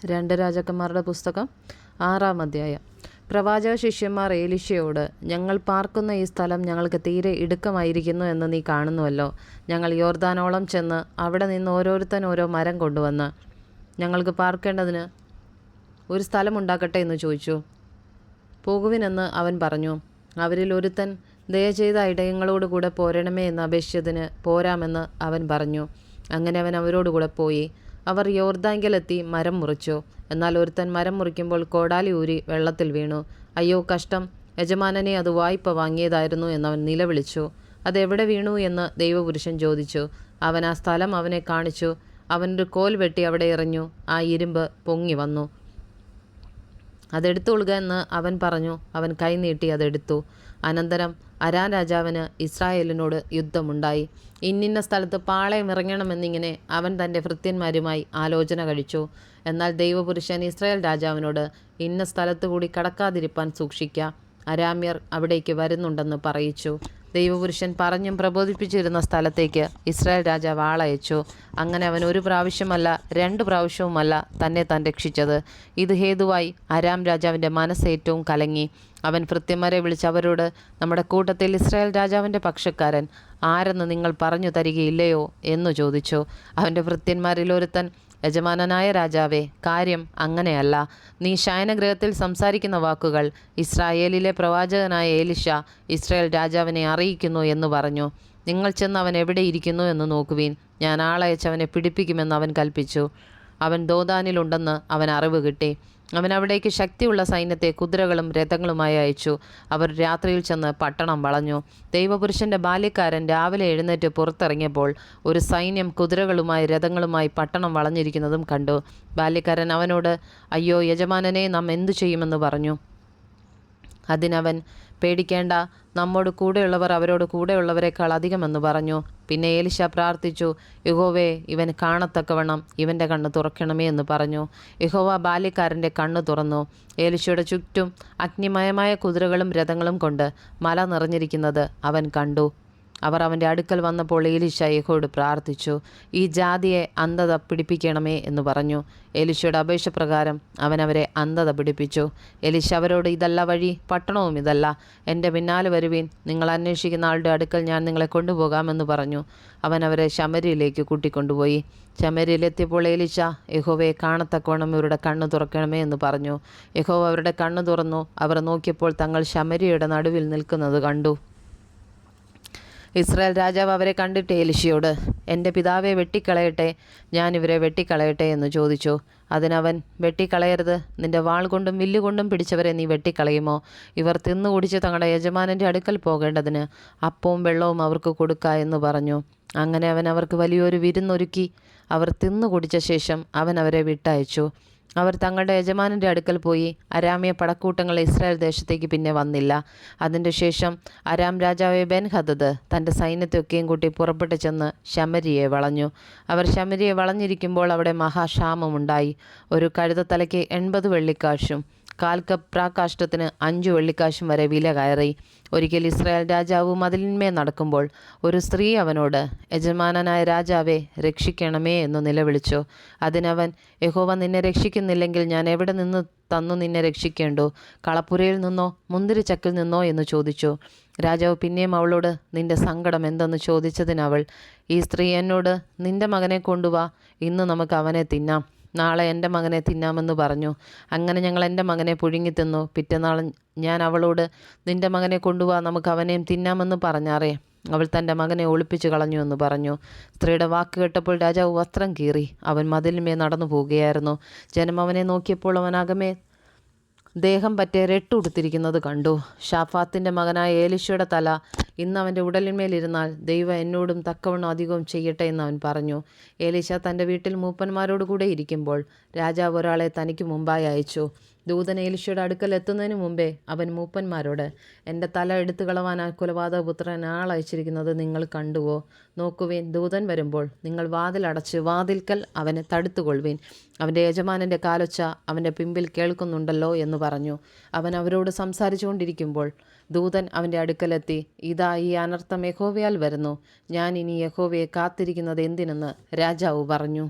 രണ്ട് രാജാക്കന്മാരുടെ പുസ്തകം 6-ാം അധ്യായം. പ്രവാചക ശിഷ്യന്മാർ എലീശയോട്, ഞങ്ങൾ പാർക്കുന്ന ഈ സ്ഥലം ഞങ്ങൾക്ക് തീരെ ഇടുക്കമായിരിക്കുന്നു എന്ന് നീ കാണുന്നുവല്ലോ. ഞങ്ങൾ യോർദാനോളം ചെന്ന് അവിടെ നിന്ന് ഓരോരുത്തൻ ഓരോ മരം കൊണ്ടുവന്ന് ഞങ്ങൾക്ക് പാർക്കേണ്ടതിന് ഒരു സ്ഥലമുണ്ടാക്കട്ടെ എന്ന് ചോദിച്ചു. പോകുവിനെന്ന് അവൻ പറഞ്ഞു. അവരിൽ ഒരുത്തൻ, ദയചെയ്ത ഇടയങ്ങളോട് കൂടെ പോരണമേ എന്ന് അപേക്ഷിച്ചതിന് പോരാമെന്ന് അവൻ പറഞ്ഞു. അങ്ങനെ അവൻ അവരോടുകൂടെ പോയി. അവർ യോർദാങ്കലെത്തി മരം മുറിച്ചു. എന്നാൽ ഒരുത്തൻ മരം മുറിക്കുമ്പോൾ കോടാലി ഊരി വെള്ളത്തിൽ വീണു. അയ്യോ കഷ്ടം, യജമാനനെ അത് വായ്പ വാങ്ങിയതായിരുന്നു എന്നവൻ നിലവിളിച്ചു. അതെവിടെ വീണു എന്ന് ദൈവപുരുഷൻ ചോദിച്ചു. അവൻ ആ സ്ഥലം അവനെ കാണിച്ചു. അവനൊരു കോൽ വെട്ടി അവിടെ എറിഞ്ഞു. ആ ഇരുമ്പ് പൊങ്ങി വന്നു. അതെടുത്തുകൊള്ളുക എന്ന് അവൻ പറഞ്ഞു. അവൻ കൈനീട്ടി അതെടുത്തു. അനന്തരം അരാം രാജാവിന് ഇസ്രായേലിനോട് യുദ്ധമുണ്ടായി. ഇന്നിന്ന സ്ഥലത്ത് പാളയം ഇറങ്ങണമെന്നിങ്ങനെ അവൻ തൻ്റെ ഭൃത്യന്മാരുമായി ആലോചന കഴിച്ചു. എന്നാൽ ദൈവപുരുഷൻ ഇസ്രായേൽ രാജാവിനോട്, ഇന്ന സ്ഥലത്തു കൂടി കടക്കാതിരിപ്പാൻ സൂക്ഷിക്കുക, അരാമ്യർ അവിടേക്ക് വരുന്നുണ്ടെന്ന് പറയിച്ചു. ദൈവപുരുഷൻ പറഞ്ഞും പ്രബോധിപ്പിച്ചിരുന്ന സ്ഥലത്തേക്ക് ഇസ്രായേൽ രാജാവ് ആളയച്ചു. അങ്ങനെ അവൻ ഒരു പ്രാവശ്യമല്ല 2 പ്രാവശ്യവുമല്ല തന്നെ താൻ രക്ഷിച്ചത്. ഇത് ഹേതുവായി അരാം രാജാവിൻ്റെ മനസ്സ് ഏറ്റവും കലങ്ങി. അവൻ ഭൃത്യന്മാരെ വിളിച്ച് അവരോട്, നമ്മുടെ കൂട്ടത്തിൽ ഇസ്രായേൽ രാജാവിൻ്റെ പക്ഷക്കാരൻ ആരെന്ന് നിങ്ങൾ പറഞ്ഞു തരികയില്ലയോ എന്ന് ചോദിച്ചു. അവൻ്റെ ഭൃത്യന്മാരിൽ ഒരുത്തൻ, യജമാനനായ രാജാവേ, കാര്യം അങ്ങനെയല്ല. നീ ശയനഗൃഹത്തിൽ സംസാരിക്കുന്ന വാക്കുകൾ ഇസ്രായേലിലെ പ്രവാചകനായ എലീശ ഇസ്രായേൽ രാജാവിനെ അറിയിക്കുന്നു എന്ന് പറഞ്ഞു. നിങ്ങൾ ചെന്ന് അവൻ എവിടെ ഇരിക്കുന്നു എന്ന് നോക്കുവീൻ. ഞാൻ ആളയച്ച് അവനെ പിടിപ്പിക്കുമെന്ന് അവൻ കൽപ്പിച്ചു. അവൻ ദോദാനിലുണ്ടെന്ന് അവൻ അറിവ് കിട്ടി. അവൻ അവിടേക്ക് ശക്തിയുള്ള സൈന്യത്തെ കുതിരകളും രഥങ്ങളുമായി അയച്ചു. അവർ രാത്രിയിൽ ചെന്ന് പട്ടണം വളഞ്ഞു. ദൈവപുരുഷൻ്റെ ബാല്യക്കാരൻ രാവിലെ എഴുന്നേറ്റ് പുറത്തിറങ്ങിയപ്പോൾ ഒരു സൈന്യം കുതിരകളുമായി രഥങ്ങളുമായി പട്ടണം വളഞ്ഞിരിക്കുന്നതും കണ്ടു. ബാല്യക്കാരൻ അവനോട്, അയ്യോ യജമാനനെ, നാം എന്തു ചെയ്യുമെന്ന് പറഞ്ഞു. അതിനവൻ, പേടിക്കേണ്ട, നമ്മോട് കൂടെയുള്ളവർ അവരോട് കൂടെയുള്ളവരെക്കാൾ അധികമെന്ന് പറഞ്ഞു. പിന്നെ എലീശ പ്രാർത്ഥിച്ചു, യഹോവേ, ഇവൻ കാണത്തക്കവണ്ണം ഇവൻ്റെ കണ്ണ് തുറക്കണമേ എന്ന് പറഞ്ഞു. യഹോവ ബാല്യക്കാരൻ്റെ കണ്ണ് തുറന്നു. എലീശയുടെ ചുറ്റും അഗ്നിമയമായ കുതിരകളും രഥങ്ങളും കൊണ്ട് മല നിറഞ്ഞിരിക്കുന്നത് അവൻ കണ്ടു. അവർ അവൻ്റെ അടുക്കൽ വന്നപ്പോൾ എലീശ യഹോവയോട് പ്രാർത്ഥിച്ചു, ഈ ജാതിയെ അന്ധത പിടിപ്പിക്കണമേ എന്ന് പറഞ്ഞു. എലീശയുടെ അപേക്ഷപ്രകാരം അവൻ അവരെ അന്ധത പിടിപ്പിച്ചു. എലീശ അവരോട്, ഇതല്ല വഴി, പട്ടണവും ഇതല്ല. എൻ്റെ പിന്നാലെ വരുവീൻ, നിങ്ങൾ അന്വേഷിക്കുന്ന ആളുടെ അടുക്കൽ ഞാൻ നിങ്ങളെ കൊണ്ടുപോകാമെന്ന് പറഞ്ഞു. അവൻ അവരെ ശമര്യയിലേക്ക് കൂട്ടിക്കൊണ്ടുപോയി. ശമര്യയിലെത്തിയപ്പോൾ എലീശ, യഹോവേ, കാണത്തക്കവണ്ണം ഇവരുടെ കണ്ണ് തുറക്കണമേ എന്ന് പറഞ്ഞു. യഹോവ അവരുടെ കണ്ണ് തുറന്നു. അവർ നോക്കിയപ്പോൾ തങ്ങൾ ശമര്യയുടെ നടുവിൽ നിൽക്കുന്നത് കണ്ടു. ഇസ്രായേൽ രാജാവ് അവരെ കണ്ടിട്ട് എലീശയോട്, എൻ്റെ പിതാവെ വെട്ടിക്കളയട്ടെ, ഞാൻ ഇവരെ വെട്ടിക്കളയട്ടെ എന്ന് ചോദിച്ചു. അതിനവൻ, വെട്ടിക്കളയരുത്. നിൻ്റെ വാൾ കൊണ്ടും വില്ലുകൊണ്ടും പിടിച്ചവരെ നീ വെട്ടിക്കളയുമോ? ഇവർ തിന്നു കുടിച്ച് തങ്ങളുടെ യജമാനൻ്റെ അടുക്കൽ പോകേണ്ടതിന് അപ്പവും വെള്ളവും അവർക്ക് കൊടുക്ക എന്ന് പറഞ്ഞു. അങ്ങനെ അവൻ അവർക്ക് വലിയൊരു വിരുന്നൊരുക്കി. അവർ തിന്നു കുടിച്ച ശേഷം അവൻ അവരെ വിട്ടയച്ചു. അവർ തങ്ങളുടെ യജമാനൻ്റെ അടുക്കൽ പോയി. അരാമ്യ പടക്കൂട്ടങ്ങൾ ഇസ്രായേൽ ദേശത്തേക്ക് പിന്നെ വന്നില്ല. അതിൻ്റെ ശേഷം അരാം രാജാവ് ബെൻഹദദ് തൻ്റെ സൈന്യത്തെയൊക്കെയും കൂട്ടി പുറപ്പെട്ടു ചെന്ന് ശമര്യയെ വളഞ്ഞു. അവർ ശമര്യയെ വളഞ്ഞിരിക്കുമ്പോൾ അവിടെ മഹാക്ഷാമമുണ്ടായി. ഒരു കഴുതത്തലയ്ക്ക് 80 വെള്ളിക്കാശും 1/4 കപ്പ് പ്രാകാഷ്ഠത്തിന് 5 വെള്ളിക്കാശും വരെ വില കയറി. ഒരിക്കൽ ഇസ്രായേൽ രാജാവ് മതിലിന്മേൽ നടക്കുമ്പോൾ ഒരു സ്ത്രീ അവനോട്, യജമാനനായ രാജാവെ, രക്ഷിക്കണമേ എന്ന് നിലവിളിച്ചു. അതിനവൻ, യഹോവ നിന്നെ രക്ഷിക്കുന്നില്ലെങ്കിൽ ഞാൻ എവിടെ നിന്ന് തന്നു നിന്നെ രക്ഷിക്കേണ്ടു? കളപ്പുരയിൽ നിന്നോ മുന്തിരിച്ചക്കിൽ നിന്നോ എന്ന് ചോദിച്ചു. രാജാവ് പിന്നെയും അവളോട്, നിന്റെ സങ്കടം എന്തെന്ന് ചോദിച്ചതിനവൾ, ഈ സ്ത്രീ എന്നോട്, നിന്റെ മകനെ കൊണ്ടുവാ, ഇന്ന് നമുക്ക് അവനെ തിന്നാം, നാളെ എൻ്റെ മകനെ തിന്നാമെന്ന് പറഞ്ഞു. അങ്ങനെ ഞങ്ങൾ എൻ്റെ മകനെ പുഴുങ്ങി തിന്നു. പിറ്റേന്നാൾ ഞാൻ അവളോട്, നിൻ്റെ മകനെ കൊണ്ടുവാ, നമുക്ക് അവനെയും തിന്നാമെന്ന് പറഞ്ഞാറേ. അവൾ തൻ്റെ മകനെ ഒളിപ്പിച്ചു കളഞ്ഞു എന്ന് പറഞ്ഞു. സ്ത്രീയുടെ വാക്ക് കേട്ടപ്പോൾ രാജാവ് വസ്ത്രം കീറി. അവൻ മതിലിന്മേൽ നടന്നു പോവുകയായിരുന്നു. ജനം അവനെ നോക്കിയപ്പോൾ അവൻ അകമേ ദേഹം പറ്റെ രട്ടുടുത്തിരിക്കുന്നത് കണ്ടു. ഷാഫാത്തിൻ്റെ മകനായ എലീശയുടെ തല ഇന്ന് അവൻ്റെ ഉടലിന്മേലിരുന്നാൽ ദൈവം എന്നോടും തക്കവണ്ണം അധികവും ചെയ്യട്ടെ എന്ന് അവൻ പറഞ്ഞു. എലീശ തൻ്റെ വീട്ടിൽ മൂപ്പന്മാരോട് കൂടെ ഇരിക്കുമ്പോൾ രാജാവ് ഒരാളെ തനിക്ക് മുമ്പായി അയച്ചു. ദൂതൻ എലീശയുടെ അടുക്കൽ എത്തുന്നതിന് മുമ്പേ അവൻ മൂപ്പന്മാരോട്, എൻ്റെ തല എടുത്തു കളവാൻ കുലപാതകപുത്രൻ ആളയച്ചിരിക്കുന്നത് നിങ്ങൾ കണ്ടുവോ? നോക്കുവീൻ, ദൂതൻ വരുമ്പോൾ നിങ്ങൾ വാതിലടച്ച് വാതിൽക്കൽ അവനെ തടുത്തുകൊള്ളുവീൻ. അവൻ്റെ യജമാനൻ്റെ കാലൊച്ച അവൻ്റെ പിമ്പിൽ കേൾക്കുന്നുണ്ടല്ലോ എന്ന് പറഞ്ഞു. അവൻ അവരോട് സംസാരിച്ചു കൊണ്ടിരിക്കുമ്പോൾ ദൂതൻ അവൻ്റെ അടുക്കലെത്തി, ഇതാ ഈ അനർത്ഥം യഹോവയാൽ വരുന്നു, ഞാൻ ഇനി യഹോവയെ കാത്തിരിക്കുന്നത് എന്തിനെന്ന് രാജാവ് പറഞ്ഞു.